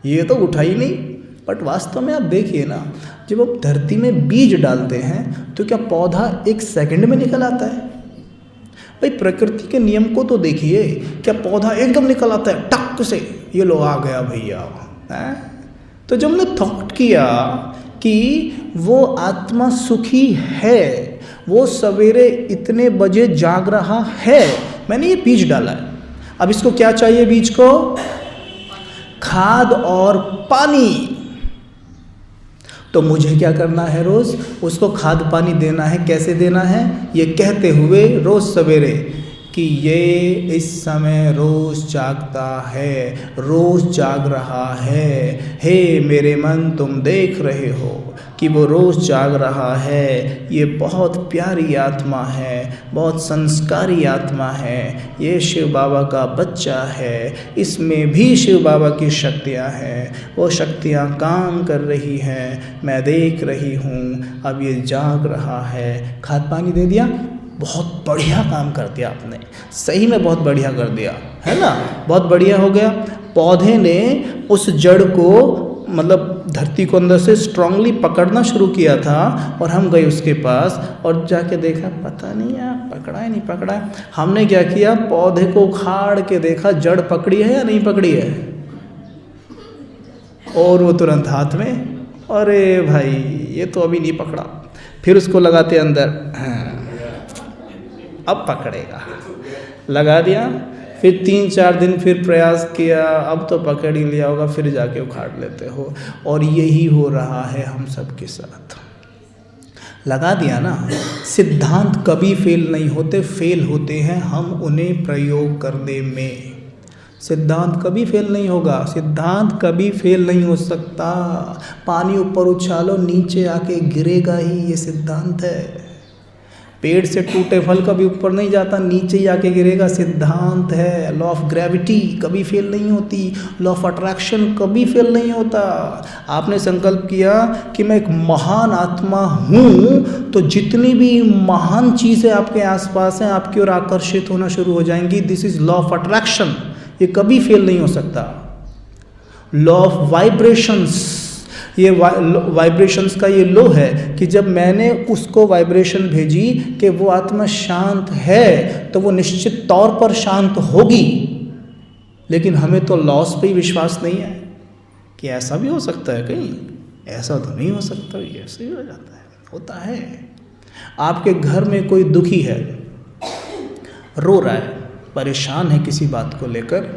ये तो उठा ही नहीं। बट वास्तव में आप देखिए ना, जब आप धरती में बीज डालते हैं तो क्या पौधा 1 सेकंड में निकल आता है? भाई प्रकृति के नियम को तो देखिए, क्या पौधा एकदम निकल आता है टक से, ये लो आ गया भैया है? तो जब हमने थॉट किया कि वो आत्मा सुखी है, वो सवेरे इतने बजे जाग रहा है, मैंने ये बीज डाला है। अब इसको क्या चाहिए? बीज को खाद और पानी। तो मुझे क्या करना है? रोज उसको खाद पानी देना है। कैसे देना है? ये कहते हुए रोज सवेरे कि ये इस समय रोज जागता है, रोज जाग रहा है। हे मेरे मन, तुम देख रहे हो कि वो रोज जाग रहा है। ये बहुत प्यारी आत्मा है, बहुत संस्कारी आत्मा है। ये शिव बाबा का बच्चा है, इसमें भी शिव बाबा की शक्तियाँ हैं। वो शक्तियाँ काम कर रही हैं, मैं देख रही हूँ। अब ये जाग रहा है। खाद पानी दे दिया, बहुत बढ़िया काम कर दिया आपने, सही में बहुत बढ़िया कर दिया, है ना? बहुत बढ़िया हो गया। पौधे ने उस जड़ को, मतलब धरती को अंदर से स्ट्रांगली पकड़ना शुरू किया था, और हम गए उसके पास और जाके देखा, पता नहीं यार पकड़ा है नहीं पकड़ा है। हमने क्या किया? पौधे को उखाड़ के देखा, जड़ पकड़ी है या नहीं पकड़ी है, और वो तुरंत हाथ में, अरे भाई ये तो अभी नहीं पकड़ा। फिर उसको लगाते अंदर, अब पकड़ेगा, लगा दिया। फिर 3-4 दिन फिर प्रयास किया, अब तो पकड़ ही लिया होगा, फिर जाके उखाड़ लेते हो। और यही हो रहा है हम सब के साथ। लगा दिया ना। सिद्धांत कभी फेल नहीं होते, फेल होते हैं हम उन्हें प्रयोग करने में। सिद्धांत कभी फेल नहीं होगा, सिद्धांत कभी फेल नहीं हो सकता। पानी ऊपर उछालो, नीचे आके गिरेगा ही, ये सिद्धांत है। पेड़ से टूटे फल कभी ऊपर नहीं जाता, नीचे ही आके गिरेगा, सिद्धांत है। लॉ ऑफ ग्रेविटी कभी फेल नहीं होती, लॉ ऑफ अट्रैक्शन कभी फेल नहीं होता। आपने संकल्प किया कि मैं एक महान आत्मा हूँ, तो जितनी भी महान चीज़ें आपके आसपास हैं आपकी ओर आकर्षित होना शुरू हो जाएंगी। This is law of attraction, ये कभी फेल नहीं हो सकता। लॉ ऑफ वाइब्रेशंस, ये वाइब्रेशंस का ये लो है कि जब मैंने उसको वाइब्रेशन भेजी कि वो आत्मा शांत है, तो वो निश्चित तौर पर शांत होगी। लेकिन हमें तो लॉस पे ही विश्वास नहीं है कि ऐसा भी हो सकता है, कहीं ऐसा तो नहीं हो सकता, ये ऐसे ही हो जाता है। होता है। आपके घर में कोई दुखी है, रो रहा है, परेशान है किसी बात को लेकर,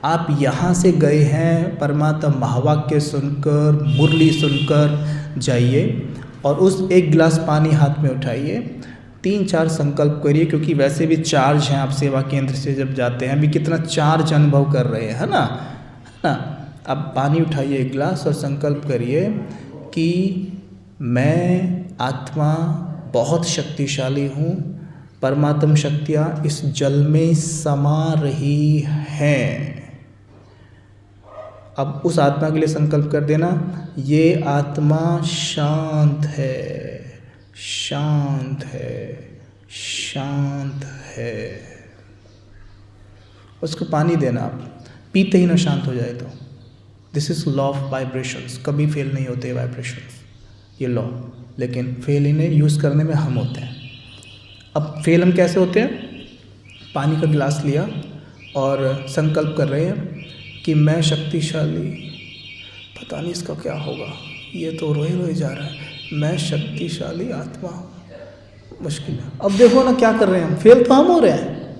आप यहाँ से गए हैं परमात्मा महावाक्य सुनकर, मुरली सुनकर जाइए और उस 1 गिलास पानी हाथ में उठाइए, 3-4 संकल्प करिए, क्योंकि वैसे भी चार्ज हैं। आप सेवा केंद्र से जब जाते हैं, अभी कितना चार्ज अनुभव कर रहे हैं, है ना? अब पानी उठाइए 1 गिलास और संकल्प करिए कि मैं आत्मा बहुत शक्तिशाली हूँ, परमात्म शक्तियाँ इस जल में समा रही हैं। अब उस आत्मा के लिए संकल्प कर देना, ये आत्मा शांत है, शांत है, शांत है। उसको पानी देना, आप पीते ही ना शांत हो जाए तो। This is law of vibrations, कभी फेल नहीं होते वाइब्रेशंस, ये लॉ। लेकिन फेल इन्हें यूज़ करने में हम होते हैं। अब फेल हम कैसे होते हैं? पानी का गिलास लिया और संकल्प कर रहे हैं कि मैं शक्तिशाली, पता नहीं इसका क्या होगा, ये तो रोए रोए जा रहा है, मैं शक्तिशाली आत्मा हूँ, मुश्किल है। अब देखो ना क्या कर रहे हैं हम, फेल तो हम हो रहे हैं।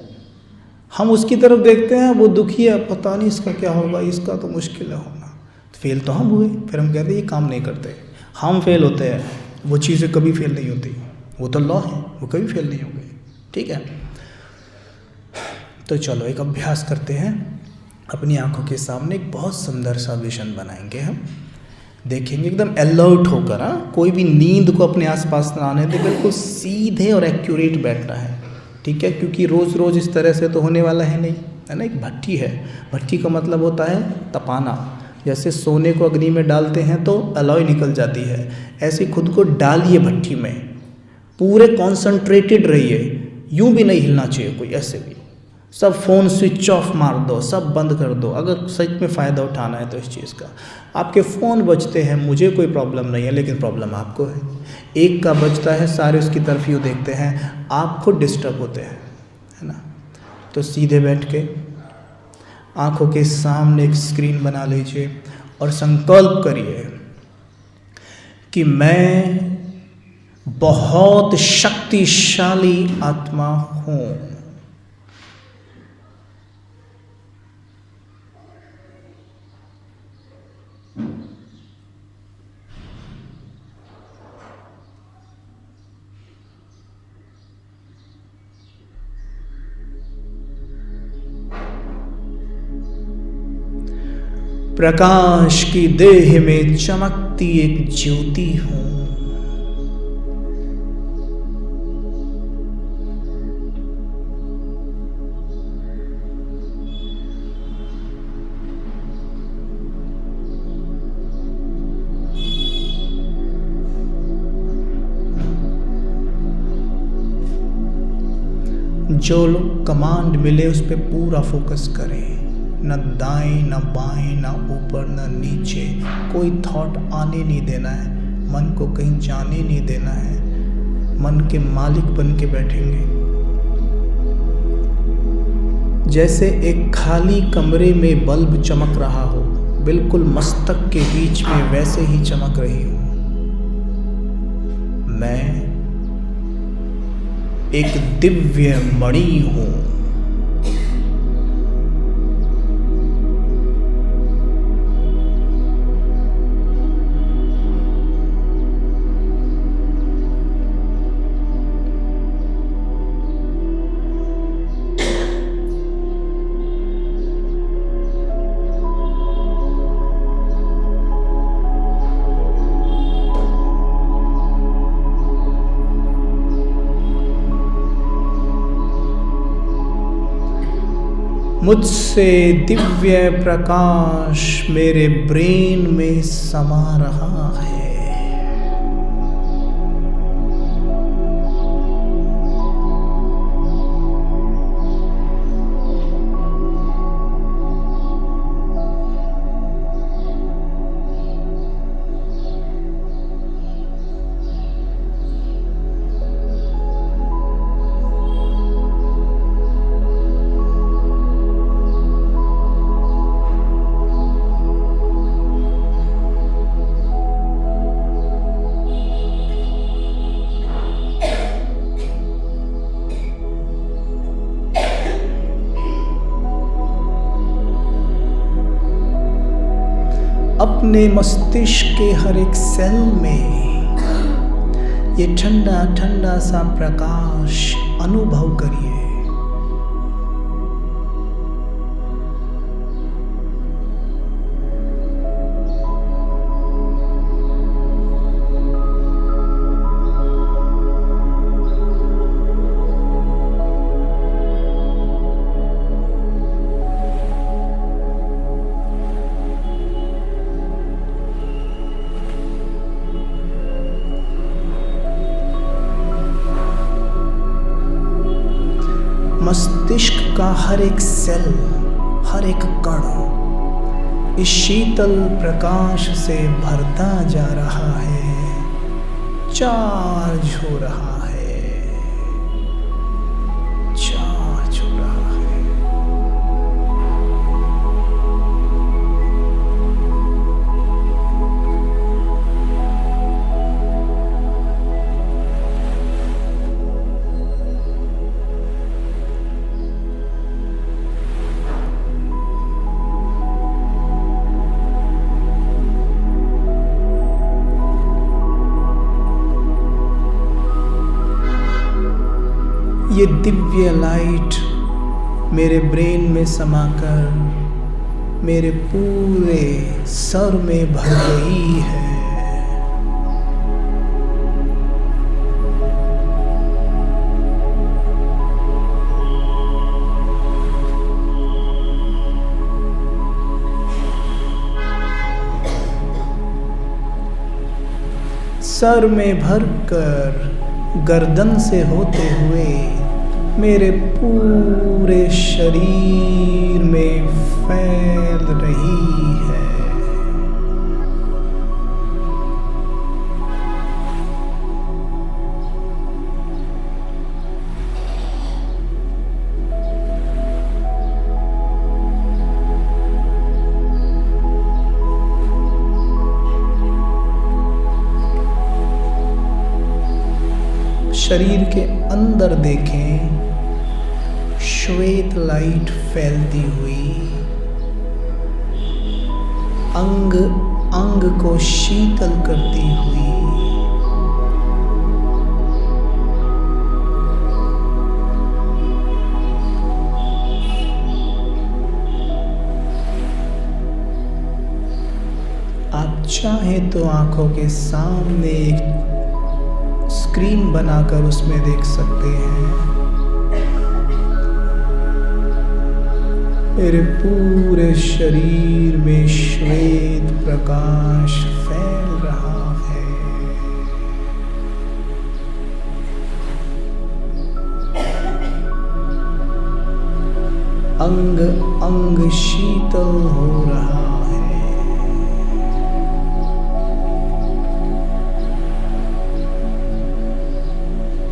हम उसकी तरफ देखते हैं, वो दुखी है, पता नहीं इसका क्या होगा, इसका तो मुश्किल है होना, फेल तो हम हुए। फिर हम कहते हैं ये काम नहीं करते, हम फेल होते हैं। वो चीज़ें कभी फेल नहीं होती, वो तो लॉ है, वो कभी फेल नहीं होंगे। ठीक है, तो चलो एक अभ्यास करते हैं। अपनी आंखों के सामने एक बहुत सुंदर सा विजन बनाएंगे हम, देखेंगे एकदम अलर्ट होकर। कोई भी नींद को अपने आसपास ना आने दे, बिल्कुल सीधे और एक्यूरेट बैठना है। ठीक है, क्योंकि रोज़ रोज़ इस तरह से तो होने वाला है नहीं, है ना? एक भट्ठी है, भट्ठी का मतलब होता है तपाना। जैसे सोने को अग्नि में डालते हैं तो अलॉय निकल जाती है, ऐसे खुद को डालिए भट्ठी में, पूरे कॉन्संट्रेटेड रहिए, यूं भी नहीं हिलना चाहिए कोई, ऐसे भी सब फ़ोन स्विच ऑफ मार दो, सब बंद कर दो अगर सच में फ़ायदा उठाना है तो इस चीज़ का। आपके फ़ोन बजते हैं, मुझे कोई प्रॉब्लम नहीं है, लेकिन प्रॉब्लम आपको है। एक का बजता है, सारे उसकी तरफ ही देखते हैं, आप खुद डिस्टर्ब होते हैं, है ना। तो सीधे बैठ के आँखों के सामने एक स्क्रीन बना लीजिए और संकल्प करिए कि मैं बहुत शक्तिशाली आत्मा हूँ। प्रकाश की देह में चमकती एक ज्योति हूं। जो लोग कमांड मिले उस पर पूरा फोकस करें, न दाएं न बाएं, न ऊपर न नीचे, कोई थॉट आने नहीं देना है, मन को कहीं जाने नहीं देना है, मन के मालिक बन के बैठेंगे। जैसे एक खाली कमरे में बल्ब चमक रहा हो, बिल्कुल मस्तक के बीच में वैसे ही चमक रही हूँ। मैं एक दिव्य मणि हूँ। मुझसे दिव्य प्रकाश मेरे ब्रेन में समा रहा है। अपने मस्तिष्क के हर एक सेल में ये ठंडा ठंडा सा प्रकाश अनुभव करिए। मस्तिष्क का हर एक सेल, हर एक कण इस शीतल प्रकाश से भरता जा रहा है, चार्ज हो रहा है, चार्ज हो रहा है। ये दिव्य लाइट मेरे ब्रेन में समाकर मेरे पूरे सर में भर गई है। सर में भरकर गर्दन से होते हुए मेरे पूरे शरीर में फैल रही है। शरीर के अंदर देखें, श्वेत लाइट फैलती हुई अंग अंग को शीतल करती हुई। आप चाहें तो आंखों के सामने एक स्क्रीन बनाकर उसमें देख सकते हैं। मेरे पूरे शरीर में श्वेत प्रकाश फैल रहा है। अंग अंग शीतल हो रहा है।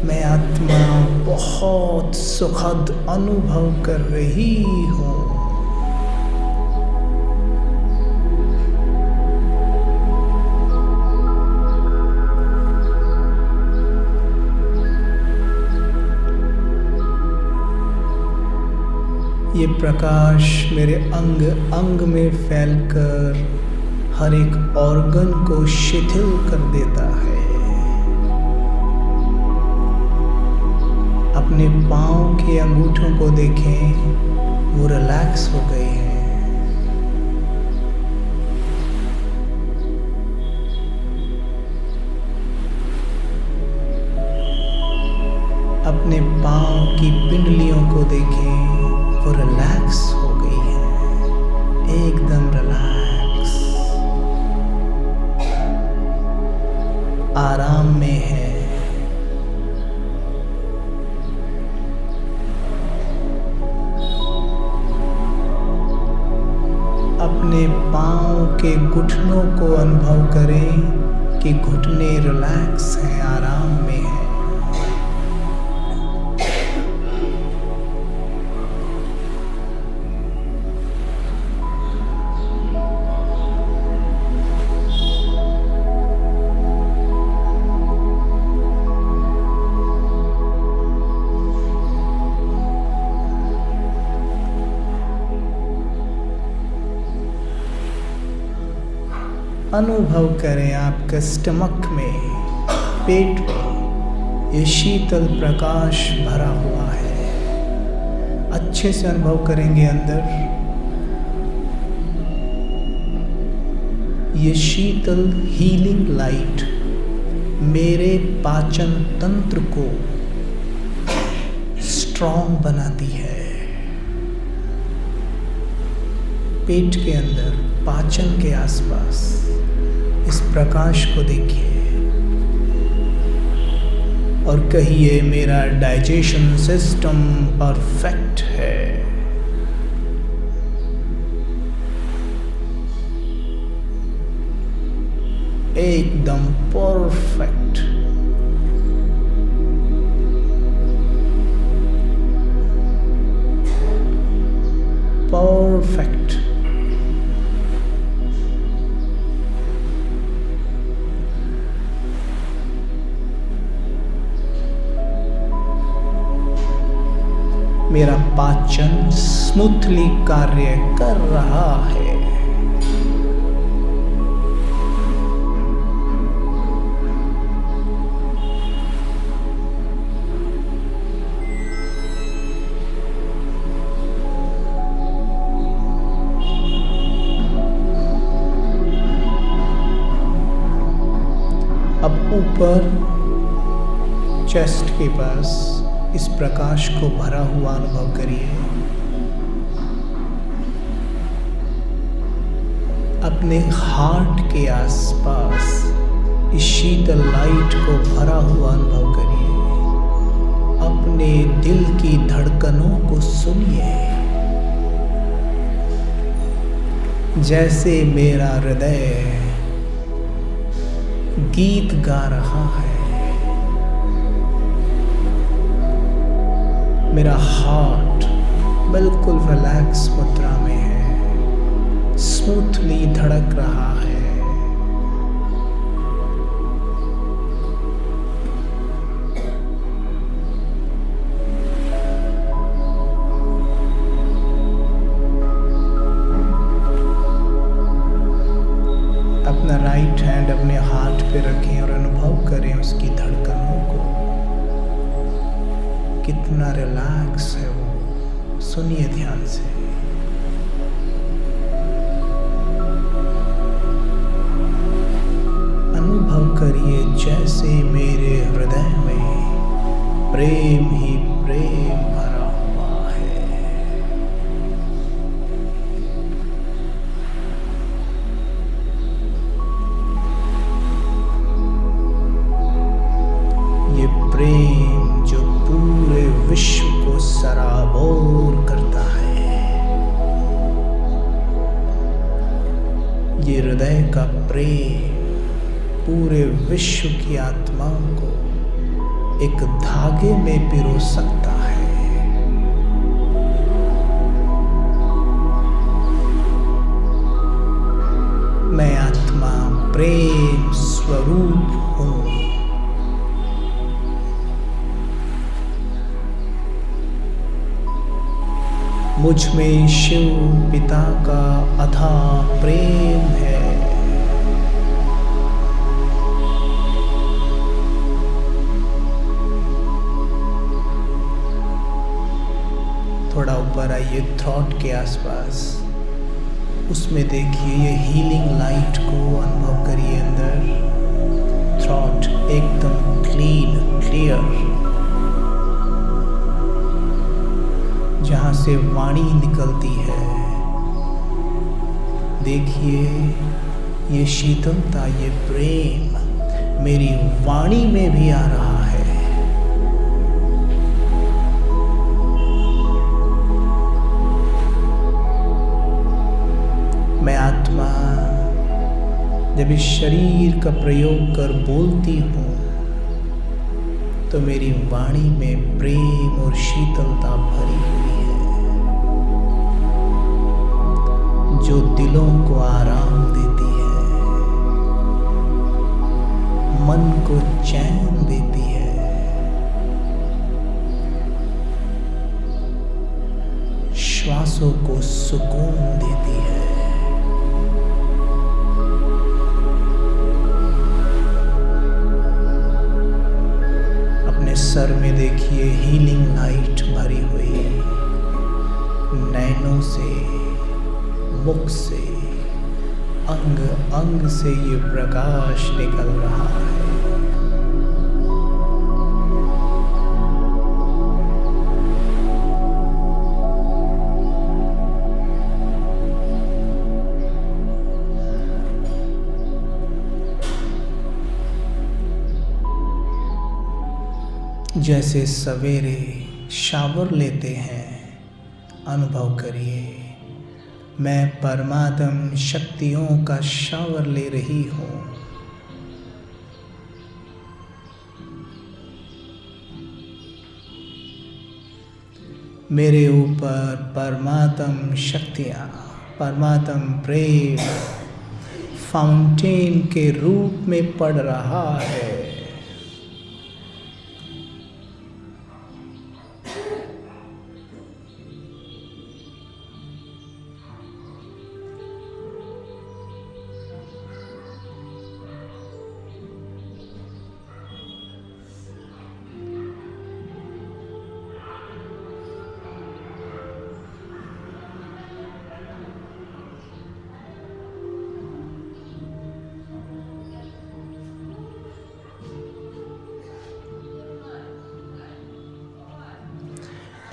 मैं आत्मा बहुत सुखद अनुभव कर रही हूँ। ये प्रकाश मेरे अंग अंग में फैलकर हर एक ऑर्गन को शिथिल कर देता है। अपने पाँव के अंगूठों को देखें, वो रिलैक्स हो गए हैं। अपने पाँव की पिंडलियों को देखें, वो रिलैक्स हो गई है, एकदम रिलैक्स, आराम में है। अपने पाँव के घुटनों को अनुभव करें कि घुटने रिलैक्स हैं, आराम में हैं। अनुभव करें आपके स्टमक में, पेट में ये शीतल प्रकाश भरा हुआ है। अच्छे से अनुभव करेंगे अंदर ये शीतल हीलिंग लाइट मेरे पाचन तंत्र को स्ट्रॉन्ग बनाती है। पेट के अंदर, पाचन के आसपास इस प्रकाश को देखिए और कहिए, मेरा डाइजेशन सिस्टम परफेक्ट है। एकदम परफेक्ट। परफेक्ट। मेरा पाचन स्मूथली कार्य कर रहा है। अब ऊपर चेस्ट के पास इस प्रकाश को भरा हुआ अनुभव करिए। अपने हार्ट के आसपास इस शीतल लाइट को भरा हुआ अनुभव करिए। अप अपने दिल की धड़कनों को सुनिए, जैसे मेरा हृदय गीत गा रहा है। मेरा हार्ट बिल्कुल रिलैक्स मुद्रा में है, स्मूथली धड़क रहा है। अपना राइट हैंड अपने हार्ट पे रखें और अनुभव करें उसकी धड़कनों को, कितना रिलैक्स है वो। सुनिए ध्यान से। अनुभव करिए जैसे मेरे हृदय में प्रेम ही प्रेम भरा हुआ है। ये प्रेम जो पूरे विश्व को सराबोर करता है, ये हृदय का प्रेम पूरे विश्व की आत्माओं को एक धागे में पिरो सकता है। मैं आत्मा प्रेम स्वरूप हूँ। मुझ में शिव पिता का अथाह प्रेम है। थोड़ा ऊपर आइए थ्रॉट के आसपास, उसमें देखिए ये हीलिंग लाइट को अनुभव करिए अंदर। थ्रॉट एकदम क्लीन क्लियर, जहाँ से वाणी निकलती है। देखिए ये शीतलता, ये प्रेम मेरी वाणी में भी आ रहा है। मैं आत्मा जब इस शरीर का प्रयोग कर बोलती हूँ तो मेरी वाणी में प्रेम और शीतलता भरी हुई है, जो दिलों को आराम देती है, मन को चैन देती है, श्वासों को सुकून देती है। सर में देखिए हीलिंग लाइट भरी हुई, नैनों से, मुख से, अंग अंग से ये प्रकाश निकल रहा है। जैसे सवेरे शावर लेते हैं, अनुभव करिए मैं परमात्म शक्तियों का शावर ले रही हूँ। मेरे ऊपर परमात्म शक्तियाँ, परमात्म प्रेम फाउंटेन के रूप में पड़ रहा है।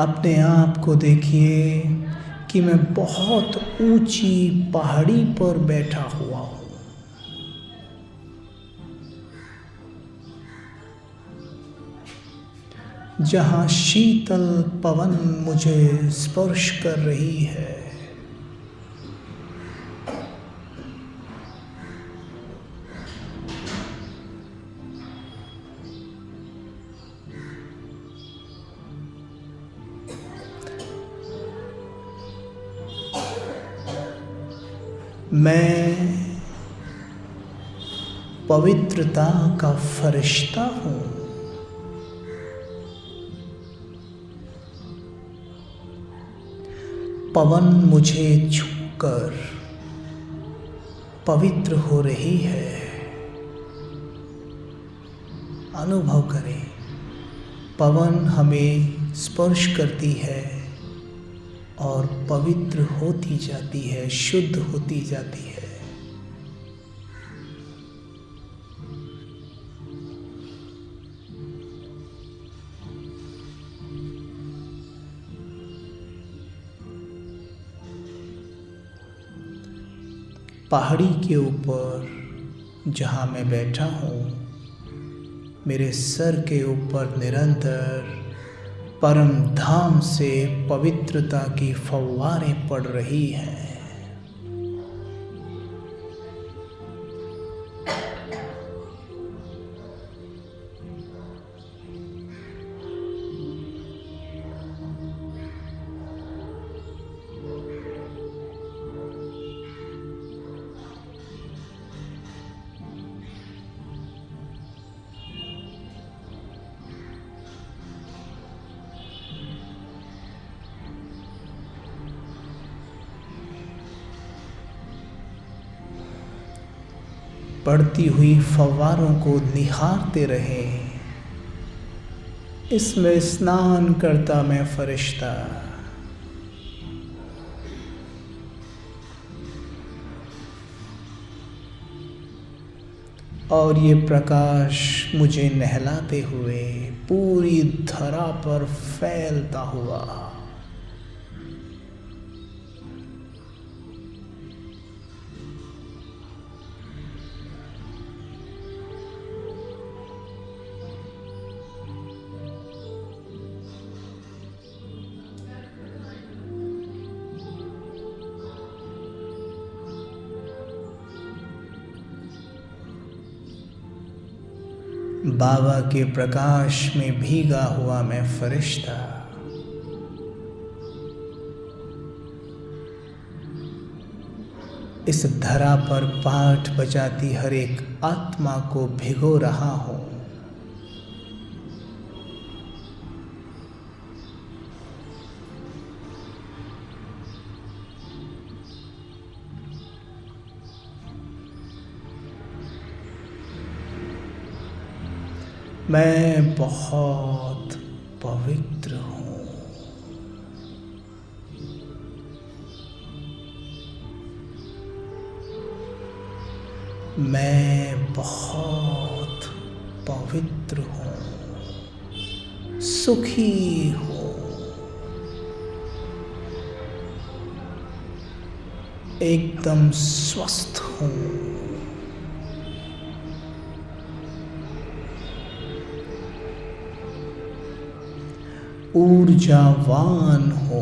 अपने आप को देखिए कि मैं बहुत ऊंची पहाड़ी पर बैठा हुआ हूँ। जहाँ शीतल पवन मुझे स्पर्श कर रही है। मैं पवित्रता का फरिश्ता हूँ। पवन मुझे छूकर पवित्र हो रही है। अनुभव करें, पवन हमें स्पर्श करती है और पवित्र होती जाती है, शुद्ध होती जाती है। पहाड़ी के ऊपर जहाँ मैं बैठा हूँ, मेरे सर के ऊपर निरंतर परम धाम से पवित्रता की फव्वारें पड़ रही हैं। पड़ती हुई फव्वारों को निहारते रहें। इसमें स्नान करता मैं फरिश्ता। और ये प्रकाश मुझे नहलाते हुए पूरी धरा पर फैलता हुआ बाबा के प्रकाश में भीगा हुआ मैं फरिश्ता। इस धरा पर पाठ बजाती हर एक आत्मा को भिगो रहा हूँ। मैं बहुत पवित्र हूँ। मैं बहुत पवित्र हूँ, सुखी हूँ, एकदम स्वस्थ हूँ। ऊर्जावान हो।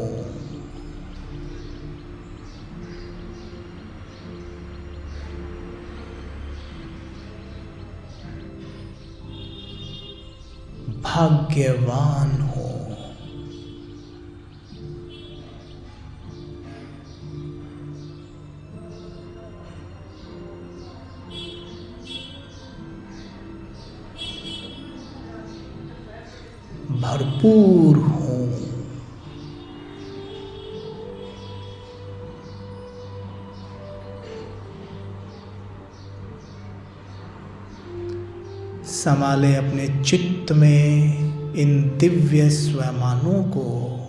भाग्यवान हो। भरपूर हूँ। संभाले अपने चित्त में इन दिव्य स्वमानों को।